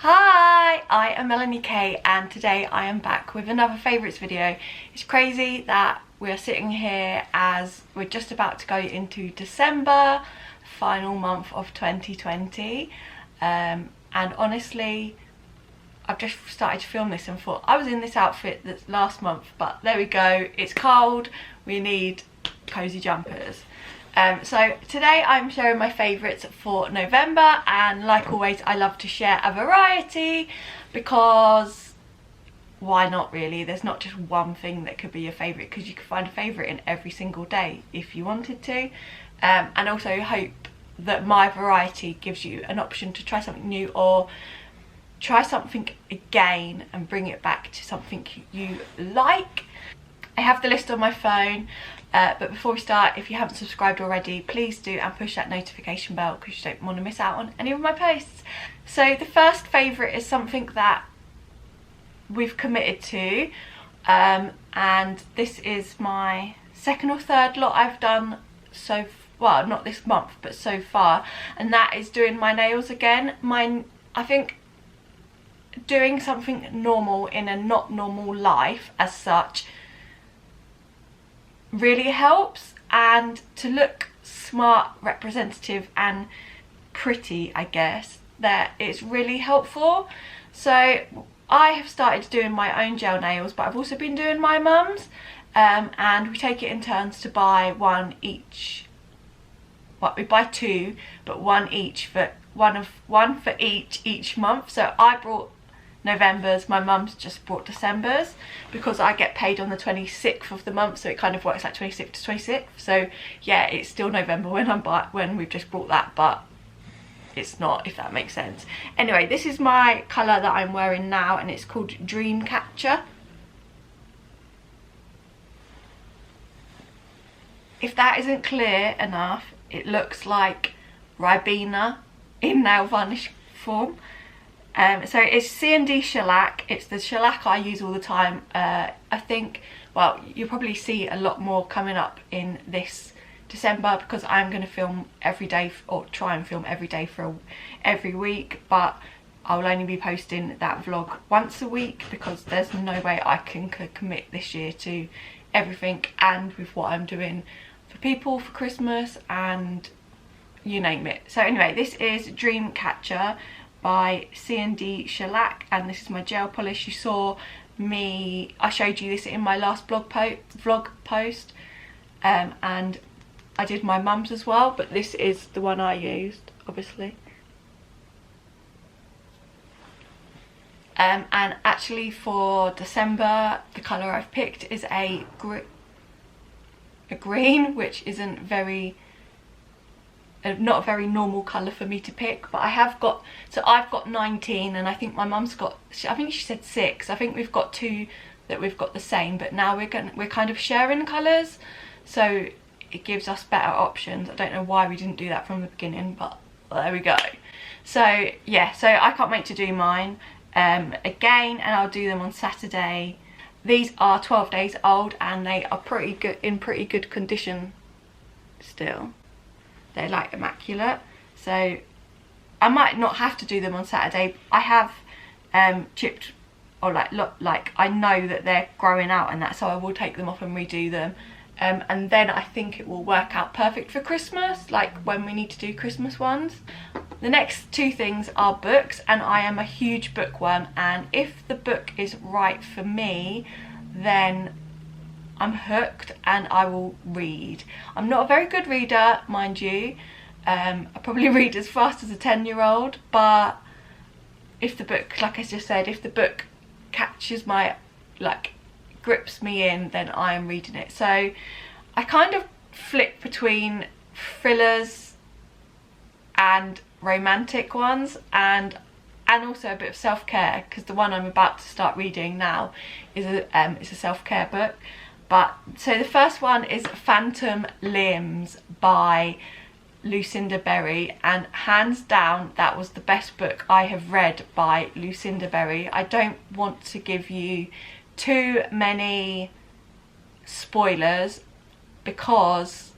Hi, I am Melanie Kate and today I am back with another favourites video. It's crazy that we're sitting here as we're just about to go into December, final month of 2020, and honestly I've just started to film this and thought I was in this outfit that's last month, but there we go, it's cold, we need cosy jumpers. So today I'm sharing my favourites for November, and like always I love to share a variety because why not really? There's not just one thing that could be your favourite, because you could find a favourite in every single day if you wanted to, and also hope that my variety gives you an option to try something new or try something again and bring it back to something you like. I have the list on my phone. But before we start, if you haven't subscribed already, please do, and push that notification bell because you don't want to miss out on any of my posts. So the first favourite is something that we've committed to, and this is my second or third lot I've done well, not this month but so far, and that is doing my nails again. I think doing something normal in a not normal life as such really helps, and to look smart, representative and pretty, I guess, that it's really helpful. So I have started doing my own gel nails, but I've also been doing my mum's, and we take it in turns to buy one each. Well, we buy two, but one each for one for each month. So I brought November's, my mum's just brought December's, because I get paid on the 26th of the month, so it kind of works like 26th to 26th. So yeah, it's still November when we've just brought that, but it's not, if that makes sense. Anyway, this is my colour that I'm wearing now, and it's called Dreamcatcher. If that isn't clear enough, it looks like Ribena in nail varnish form. So it's C&D shellac. It's the shellac I use all the time. I think, well, you'll probably see a lot more coming up in this December, because I'm going to film every day, or try and film every day for every week, but I'll only be posting that vlog once a week because there's no way I can commit this year to everything, and with what I'm doing for people for Christmas and you name it. So anyway, this is Dreamcatcher by C&D Shellac, and this is my gel polish. You saw me, I showed you this in my last vlog post, and I did my mum's as well, but this is the one I used, obviously. And actually for December, the colour I've picked is a green, which isn't very, not a very normal colour for me to pick, but I've got 19, and I think my mum's got, I think she said 6. I think we've got 2 that we've got the same, but now we're kind of sharing colours, so it gives us better options. I don't know why we didn't do that from the beginning, but there we go. So yeah, so I can't wait to do mine again, and I'll do them on Saturday. These are 12 days old and they are in pretty good condition still. They're like immaculate, so I might not have to do them on Saturday. I have chipped, or like I know that they're growing out and that, so I will take them off and redo them, and then I think it will work out perfect for Christmas, like when we need to do Christmas ones. The next 2 things are books, and I am a huge bookworm, and if the book is right for me, then I'm hooked and I will read. I'm not a very good reader, mind you. I probably read as fast as a 10-year-old, but if the book, like I just said, if the book catches my, grips me in, then I am reading it. So I kind of flip between thrillers and romantic ones, and also a bit of self-care, because the one I'm about to start reading now is a self-care book. But so the first one is Phantom Limbs by Lucinda, and hands down that was the best book I have read by Lucinda. I don't want to give you too many spoilers because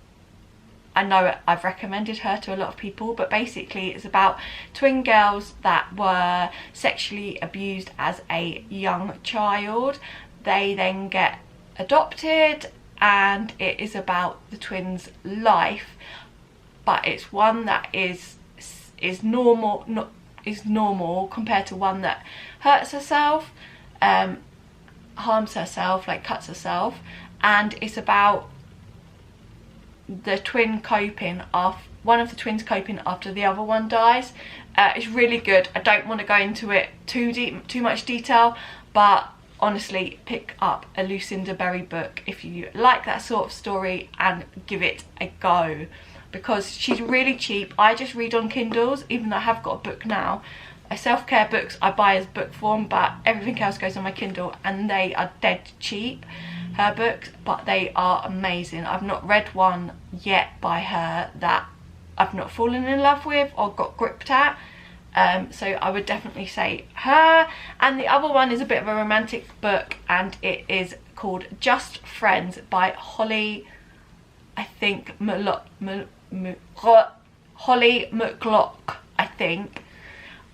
I know I've recommended her to a lot of people, but basically it's about twin girls that were sexually abused as a young child. They then get adopted, and it is about the twins' life, but it's one that is normal, is normal compared to one that hurts herself, harms herself, like cuts herself. And it's about the twin coping off, one of the twins coping after the other one dies. It's really good. I don't want to go into it too much detail, but honestly, pick up a Lucinda Berry book if you like that sort of story and give it a go, because she's really cheap. I just read on Kindles, even though I have got a book now. Self-care books I buy as book form, but everything else goes on my Kindle, and they are dead cheap, her books, but they are amazing. I've not read one yet by her that I've not fallen in love with or got gripped at. So I would definitely say her. And the other one is a bit of a romantic book, and it is called Just Friends by Holly, I think, Holly McLock, I think.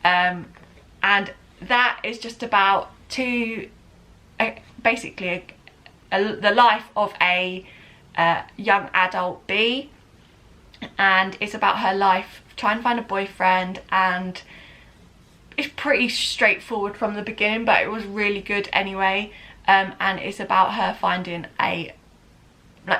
And that is just about basically the life of a young adult bee, and it's about her life trying to find a boyfriend, and it's pretty straightforward from the beginning, but it was really good anyway. And it's about her finding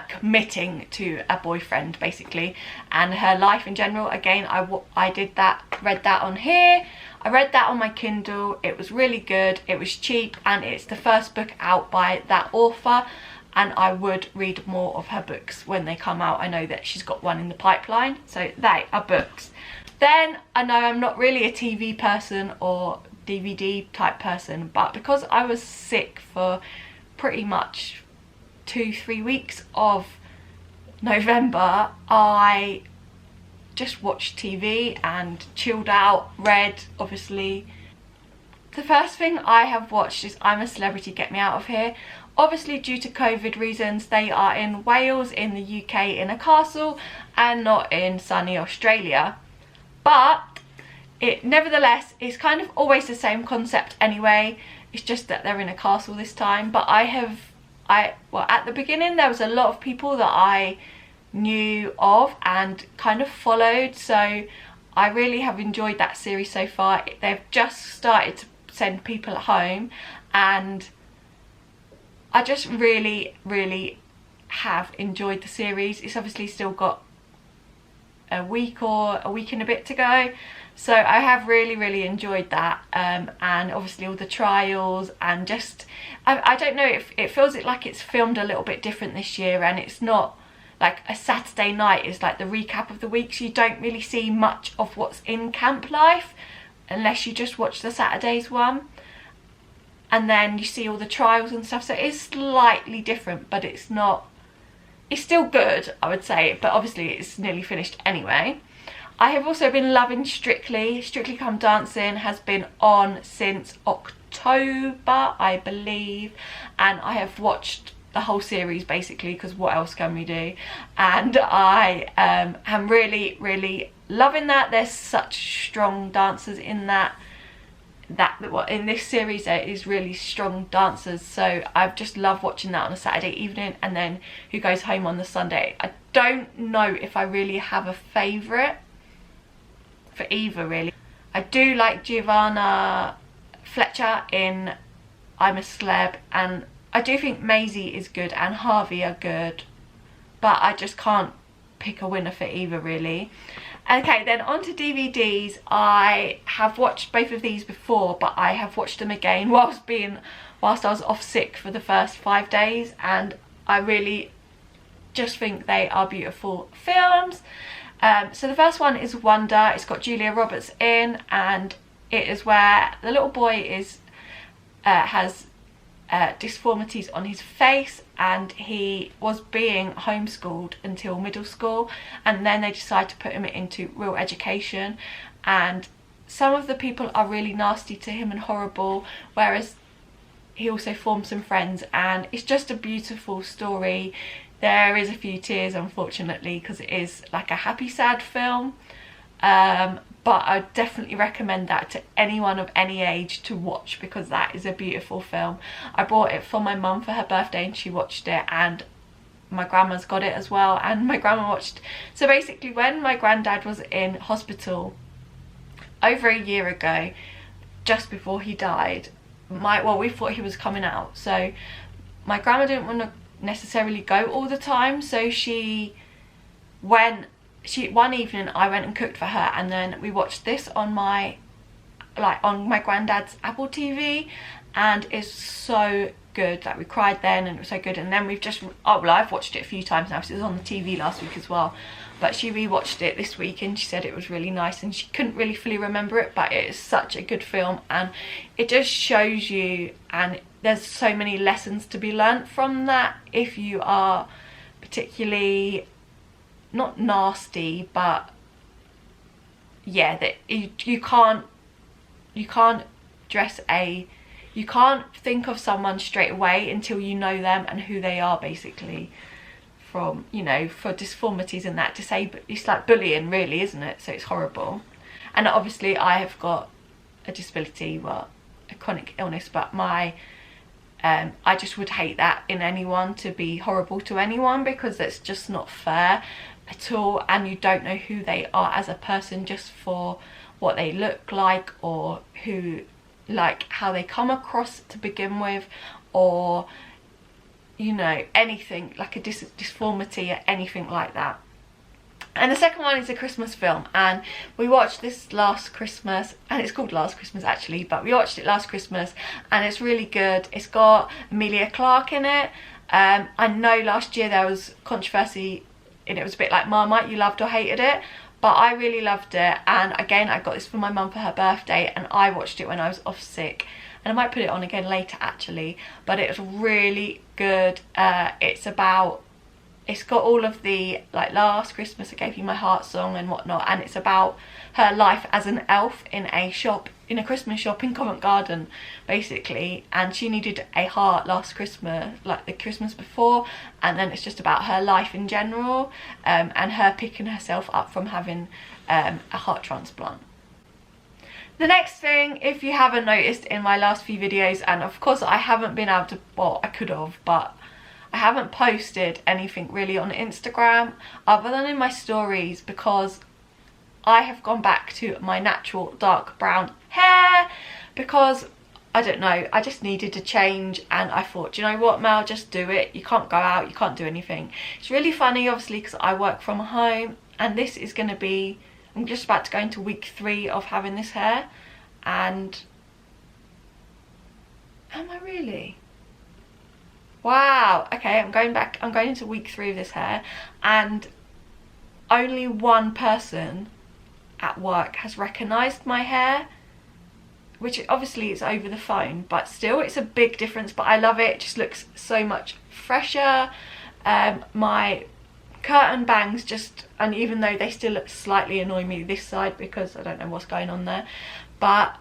committing to a boyfriend basically, and her life in general. Again, I read that on here. I read that on my Kindle. It was really good. It was cheap, and it's the first book out by that author, and I would read more of her books when they come out. I know that she's got one in the pipeline, so they are books. Then I know I'm not really a TV person or DVD type person, but because I was sick for pretty much 2-3 weeks of November, I just watched TV and chilled out, read, obviously. The first thing I have watched is I'm a Celebrity, Get Me Out of Here. Obviously, due to COVID reasons, they are in Wales in the UK in a castle and not in sunny Australia. But it nevertheless is kind of always the same concept anyway. It's just that they're in a castle this time. But well, at the beginning there was a lot of people that I knew of and kind of followed, so I really have enjoyed that series so far. They've just started to send people home, and I just really have enjoyed the series. It's obviously still got a week and a bit to go, so I have really enjoyed that. And obviously all the trials, and just I don't know, it feels like it's filmed a little bit different this year, and it's not like a Saturday night is like the recap of the week, so you don't really see much of what's in camp life unless you just watch the Saturdays one, and then you see all the trials and stuff. So it is slightly different, but it's still good, I would say, but obviously it's nearly finished anyway. I have also been loving Strictly Come Dancing. Has been on since October, I believe, and I have watched the whole series basically, because what else can we do? And I am really loving that. There's such strong dancers in in this series. There is really strong dancers, so I've just loved watching that on a Saturday evening, and then Who Goes Home on the Sunday. I don't know if I really have a favourite for either, really. I do like Giovanna Fletcher in I'm a Celeb, and I do think Maisie is good and Harvey are good, but I just can't pick a winner for either, really. Okay, then on to DVDs. I have watched both of these before, but I have watched them again whilst I was off sick for the first 5 days, and I really just think they are beautiful films. So the first one is Wonder. It's got Julia Roberts in, and it is where the little boy has disformities on his face, and he was being homeschooled until middle school, and then they decide to put him into real education, and some of the people are really nasty to him and horrible, whereas he also formed some friends, and it's just a beautiful story. There is a few tears, unfortunately, because it is like a happy sad film, but I definitely recommend that to anyone of any age to watch, because that is a beautiful film. I bought it for my mum for her birthday and she watched it, and my grandma's got it as well, and my grandma watched. So basically, when my granddad was in hospital over a year ago, just before he died, we thought he was coming out, so my grandma didn't want to necessarily go all the time, so one evening I went and cooked for her, and then we watched this on my granddad's Apple TV, and it's so good. Like, we cried then, and it was so good. And then I've watched it a few times now, because it was on the TV last week as well, but she rewatched it this week and she said it was really nice, and she couldn't really fully remember it, but it is such a good film, and it just shows you, and there's so many lessons to be learnt from that if you are particularly not nasty, but yeah, that you can't think of someone straight away until you know them and who they are, basically, from, you know, for disformities and that, it's like bullying, really, isn't it? So it's horrible. And obviously I have got a disability, well, a chronic illness, but I just would hate that in anyone, to be horrible to anyone, because it's just not fair at all, and you don't know who they are as a person just for what they look like, or how they come across to begin with, or, you know, anything like a disformity or anything like that. And the second one is a Christmas film, and we watched this last Christmas, and it's called Last Christmas actually, but we watched it last Christmas, and it's really good. It's got Emilia Clarke in it. I know last year there was controversy, and it was a bit like Marmite, you loved or hated it, but I really loved it. And again, I got this for my mum for her birthday, and I watched it when I was off sick, and I might put it on again later actually, but it was really good. It's got all of the, like, Last Christmas I Gave You My Heart song and whatnot, and it's about her life as an elf in a Christmas shop in Covent Garden, basically, and she needed a heart last Christmas, like the Christmas before, and then it's just about her life in general, and her picking herself up from having a heart transplant. The next thing, if you haven't noticed in my last few videos, and of course I haven't been able to, well, I could have, but I haven't posted anything really on Instagram other than in my stories, because I have gone back to my natural dark brown hair, because I don't know, I just needed a change, and I thought, you know what, Mel, just do it. You can't go out, you can't do anything. It's really funny, obviously, because I work from home, and this is going to be, I'm just about to go into week 3 of having this hair, and am I really? Wow, okay, I'm going into week 3 of this hair, and only one person at work has recognised my hair, which obviously is over the phone, but still it's a big difference. But I love it, it just looks so much fresher. My curtain bangs just, and even though they still slightly annoy me this side because I don't know what's going on there, but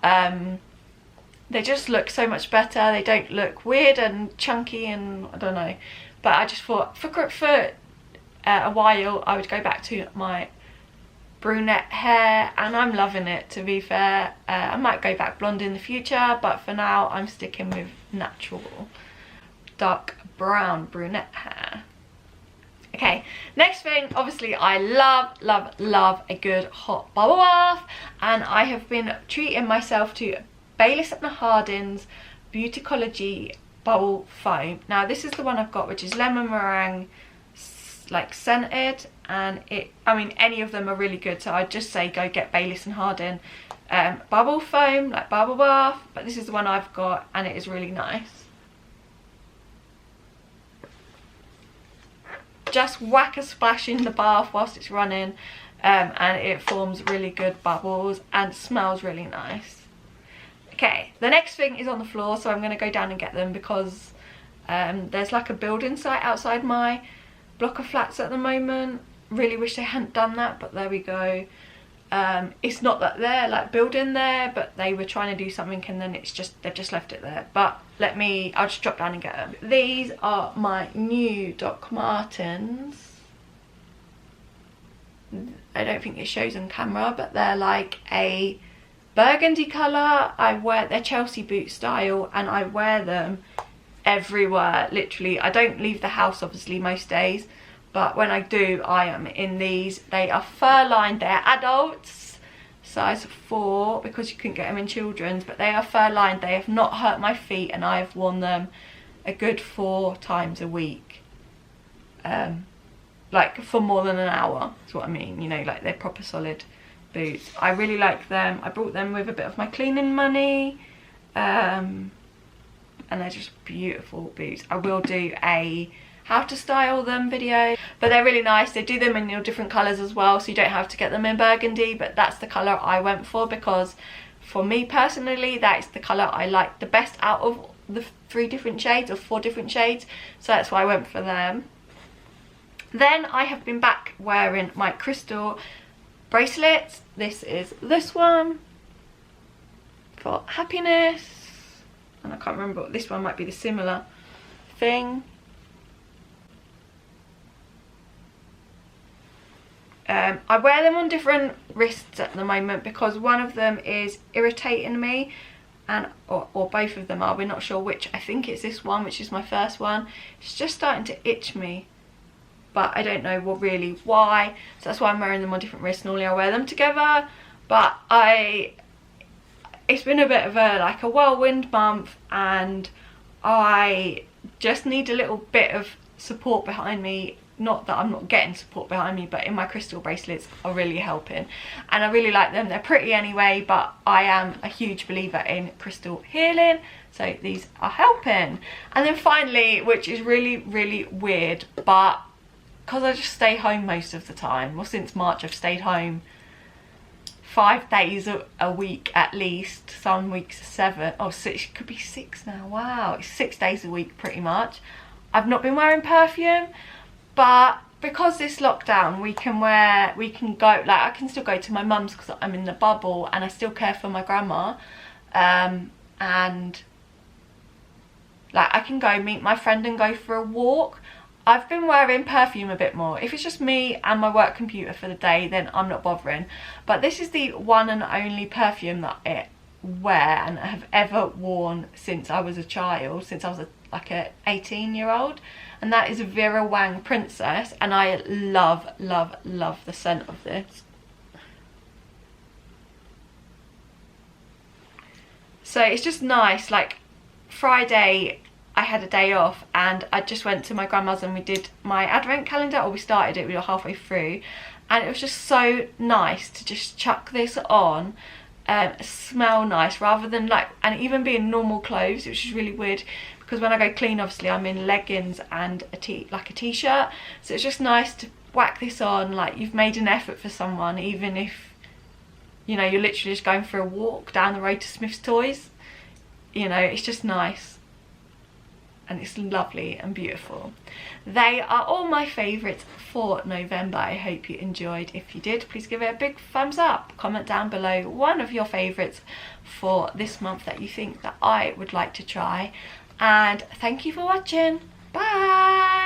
they just look so much better. They don't look weird and chunky, and I don't know. But I just thought for a while I would go back to my brunette hair, and I'm loving it, to be fair. I might go back blonde in the future, but for now I'm sticking with natural dark brown brunette hair. Okay, next thing, obviously I love a good hot bubble bath, and I have been treating myself to Baylis & Hardin's Beautycology bubble foam. Now this is the one I've got, which is lemon meringue, like scented, and I mean, any of them are really good, so I'd just say go get Baylis & Hardin bubble foam, like bubble bath, but this is the one I've got, and it is really nice. Just whack a splash in the bath whilst it's running, and it forms really good bubbles and smells really nice. Okay, the next thing is on the floor, so I'm going to go down and get them, because there's like a building site outside my block of flats at the moment. Really wish they hadn't done that, but there we go. It's not that they're like building there, but they were trying to do something and then they've just left it there. But I'll just drop down and get them. These are my new Doc Martens. I don't think it shows on camera, but they're like a burgundy colour. They're Chelsea boot style, and I wear them everywhere, literally. I don't leave the house obviously most days, but when I do, I am in these. They are fur lined, they're adults, size 4, because you couldn't get them in children's, but they are fur lined. They have not hurt my feet, and I have worn them a good 4 times a week. Like for more than an hour, is what I mean, you know, like they're proper solid boots. I really like them. I bought them with a bit of my cleaning money, and they're just beautiful boots. I will do a how to style them video, but they're really nice. They do them in your different colours as well, so you don't have to get them in burgundy, but that's the colour I went for, because for me personally, that's the colour I like the best out of the 3 different shades or 4 different shades, so that's why I went for them. Then I have been back wearing my crystal bracelets. This is this one for happiness, and I can't remember what this one might be, the similar thing. I wear them on different wrists at the moment because one of them is irritating me, and or both of them are, we're not sure which. I think it's this one, which is my first one. It's just starting to itch me, but I don't know really why, so that's why I'm wearing them on different wrists. Normally I wear them together, but it's been a bit of a whirlwind month, and I just need a little bit of support behind me. Not that I'm not getting support behind me, but in my crystal bracelets are really helping, and I really like them. They're pretty anyway, but I am a huge believer in crystal healing, so these are helping. And then finally, which is really weird, but because I just stay home most of the time, well, since March I've stayed home 5 days a week at least, some weeks 7, oh 6, could be 6 now, wow, it's 6 days a week pretty much. I've not been wearing perfume, but because this lockdown we can go, like I can still go to my mum's because I'm in the bubble, and I still care for my grandma, and like I can go meet my friend and go for a walk. I've been wearing perfume a bit more. If it's just me and my work computer for the day, then I'm not bothering. But this is the one and only perfume that I wear and have ever worn since I was a child, since I was like a 18-year-old, and that is Vera Wang Princess, and I love the scent of this. So it's just nice. Like Friday I had a day off, and I just went to my grandma's and we did my advent calendar, or we started it, we were halfway through, and it was just so nice to just chuck this on, smell nice, rather than like, and even be in normal clothes, which is really weird because when I go clean obviously I'm in leggings and a t-shirt, so it's just nice to whack this on, like you've made an effort for someone, even if, you know, you're literally just going for a walk down the road to Smith's Toys, you know, it's just nice. And it's lovely and beautiful. They are all my favourites for November. I hope you enjoyed. If you did, please give it a big thumbs up. Comment down below one of your favourites for this month that you think that I would like to try. And thank you for watching. Bye!